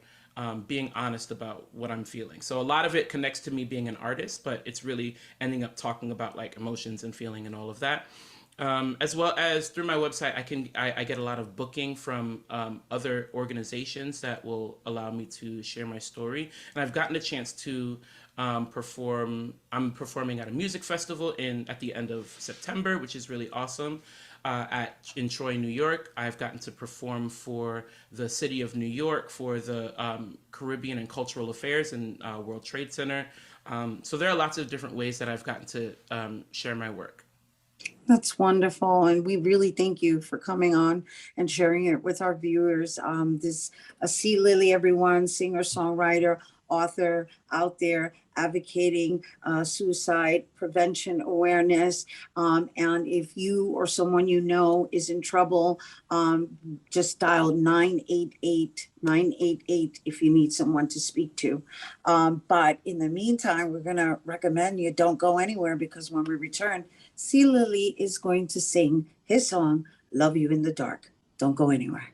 [SPEAKER 14] being honest about what I'm feeling. So a lot of it connects to me being an artist, but it's really ending up talking about like emotions and feeling and all of that. As well as through my website, I get a lot of booking from other organizations that will allow me to share my story. And I've gotten a chance to perform. I'm performing at a music festival at the end of September, which is really awesome. In Troy, New York, I've gotten to perform for the City of New York for the Caribbean and Cultural Affairs in World Trade Center. So there are lots of different ways that I've gotten to share my work.
[SPEAKER 1] That's wonderful. And we really thank you for coming on and sharing it with our viewers. See Lilley, everyone, singer, songwriter, author out there advocating suicide prevention awareness. And if you or someone you know is in trouble, just dial 988 if you need someone to speak to. But in the meantime, we're going to recommend you don't go anywhere, because when we return, C. Lilley is going to sing his song, Love You in the Dark. Don't go anywhere.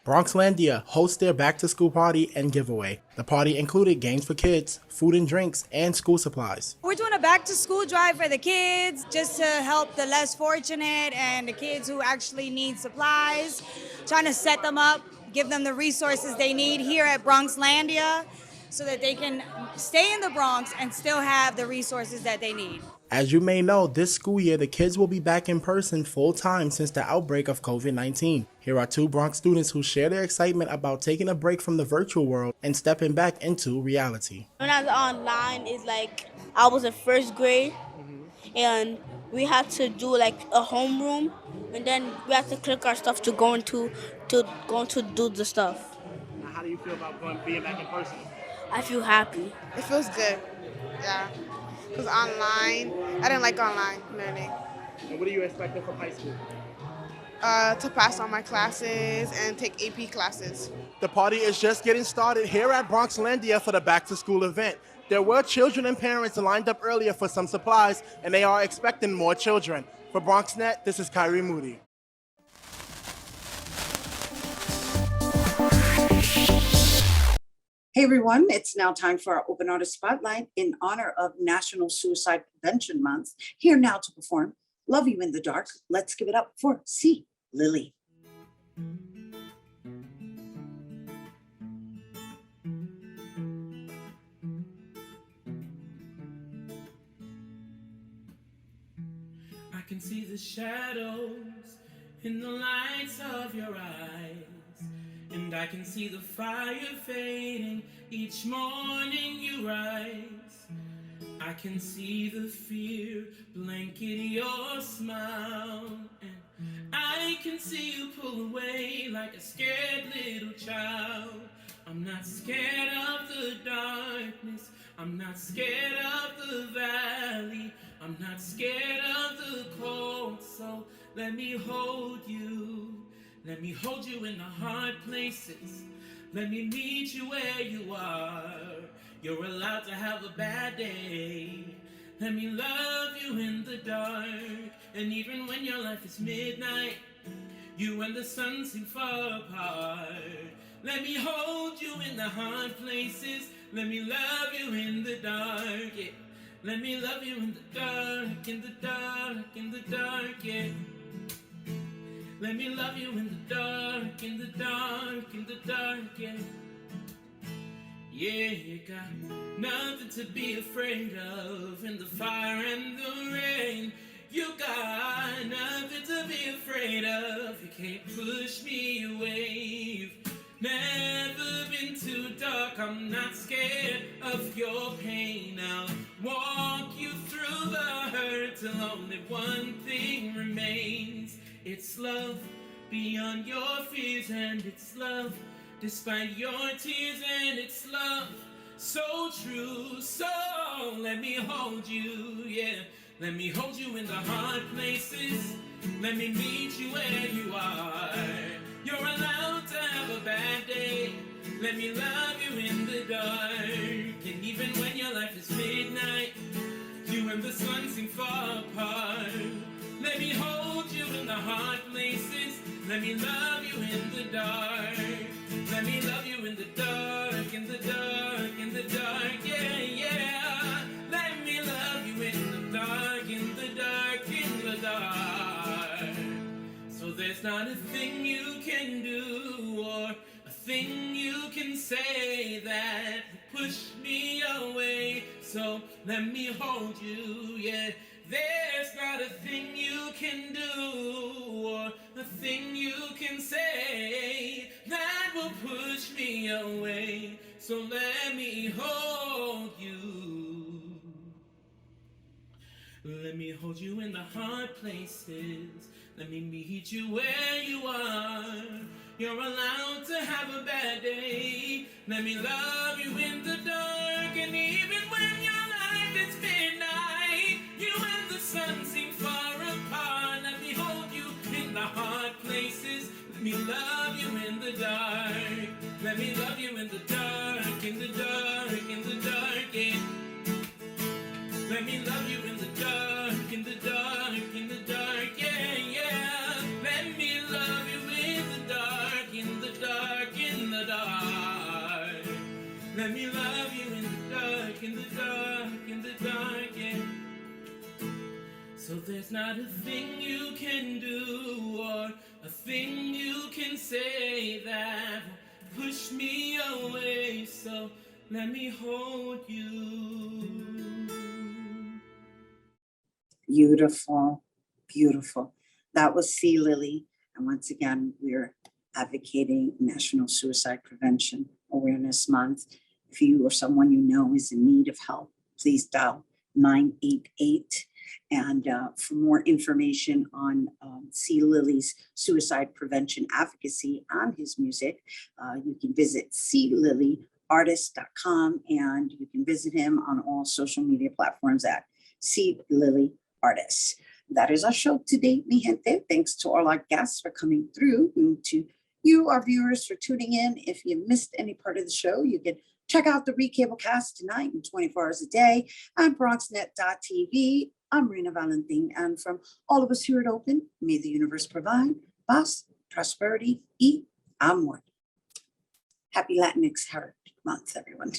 [SPEAKER 15] BronxLandia hosts their back-to-school party and giveaway. The party included games for kids, food and drinks, and school supplies.
[SPEAKER 16] We're doing a back-to-school drive for the kids, just to help the less fortunate and the kids who actually need supplies, trying to set them up, give them the resources they need here at BronxLandia so that they can stay in the Bronx and still have the resources that they need.
[SPEAKER 15] As you may know, this school year, the kids will be back in person full-time since the outbreak of COVID-19. Here are two Bronx students who share their excitement about taking a break from the virtual world and stepping back into reality.
[SPEAKER 17] When I was online, it's like I was in first grade, and we had to do like a homeroom, and then we had to click our stuff to go into do the stuff.
[SPEAKER 15] Now, how do you feel about being back in person?
[SPEAKER 17] I feel happy.
[SPEAKER 18] It feels good, yeah. Because online, I didn't like online learning.
[SPEAKER 15] And what are you expecting from high school?
[SPEAKER 18] To pass all my classes and take AP classes.
[SPEAKER 15] The party is just getting started here at BronxLandia for the back-to-school event. There were children and parents lined up earlier for some supplies, and they are expecting more children. For BronxNet, this is Kyrie Moody.
[SPEAKER 1] Hey everyone, it's now time for our Open Artist Spotlight in honor of National Suicide Prevention Month. Here now to perform Love You in the Dark. Let's give it up for C. Lilley.
[SPEAKER 19] I can see the shadows in the lights of your eyes. And I can see the fire fading each morning you rise. I can see the fear blanket your smile. And I can see you pull away like a scared little child. I'm not scared of the darkness. I'm not scared of the valley. I'm not scared of the cold. So let me hold you. Let me hold you in the hard places. Let me meet you where you are. You're allowed to have a bad day. Let me love you in the dark. And even when your life is midnight, you and the sun seem far apart. Let me hold you in the hard places. Let me love you in the dark, yeah. Let me love you in the dark, in the dark, in the dark, yeah. Let me love you in the dark, in the dark, in the dark, yeah. Yeah, you got nothing to be afraid of in the fire and the rain. You got nothing to be afraid of. You can't push me away. You've never been too dark. I'm not scared of your pain. I'll walk you through the hurt till only one thing remains. It's love beyond your fears, and it's love despite your tears, and it's love so true. So let me hold you, yeah. Let me hold you in the hard places. Let me meet you where you are. You're allowed to have a bad day. Let me love you in the dark. And even when your life is midnight, you and the sun seem far apart. Let me hold you in the hard places. Let me love you in the dark. Let me love you in the dark, in the dark, in the dark, yeah, yeah. Let me love you in the dark, in the dark, in the dark. So there's not a thing you can do or a thing you can say that will push me away. So let me hold you, yeah. There's not a thing you can do or a thing you can say that will push me away. So let me hold you. Let me hold you in the hard places. Let me meet you where you are. You're allowed to have a bad day. Let me love you in the dark. And even when your life is midnight, you and the sun seem far apart. Let me hold you in the hard places. Let me love you in the dark. Let me love you in the dark, in the dark, in the dark, yeah. Let me love you in the dark, in the dark, in the dark, yeah, yeah. Let me love you in the dark, in the dark, in the dark. Let me love you in the dark, in the dark, in the dark, yeah. So there's not a thing you can do or a thing you can say that will push me away. So let me hold you.
[SPEAKER 1] Beautiful, beautiful. That was C. Lilley. And once again, we're advocating National Suicide Prevention Awareness Month. If you or someone you know is in need of help, please dial 988. And for more information on C. Lilley's suicide prevention advocacy and his music, you can visit clilleyartist.com, and you can visit him on all social media platforms at C. Lilley Artists. That is our show today, mi gente. Thanks to all our guests for coming through, and to you, our viewers, for tuning in. If you missed any part of the show, you can check out the recablecast tonight and 24 hours a day at BronxNet.tv. I'm Rhina Valentin, and from all of us here at Open, may the universe provide paz, prosperity, y amor. Happy Latinx Heritage Month, everyone.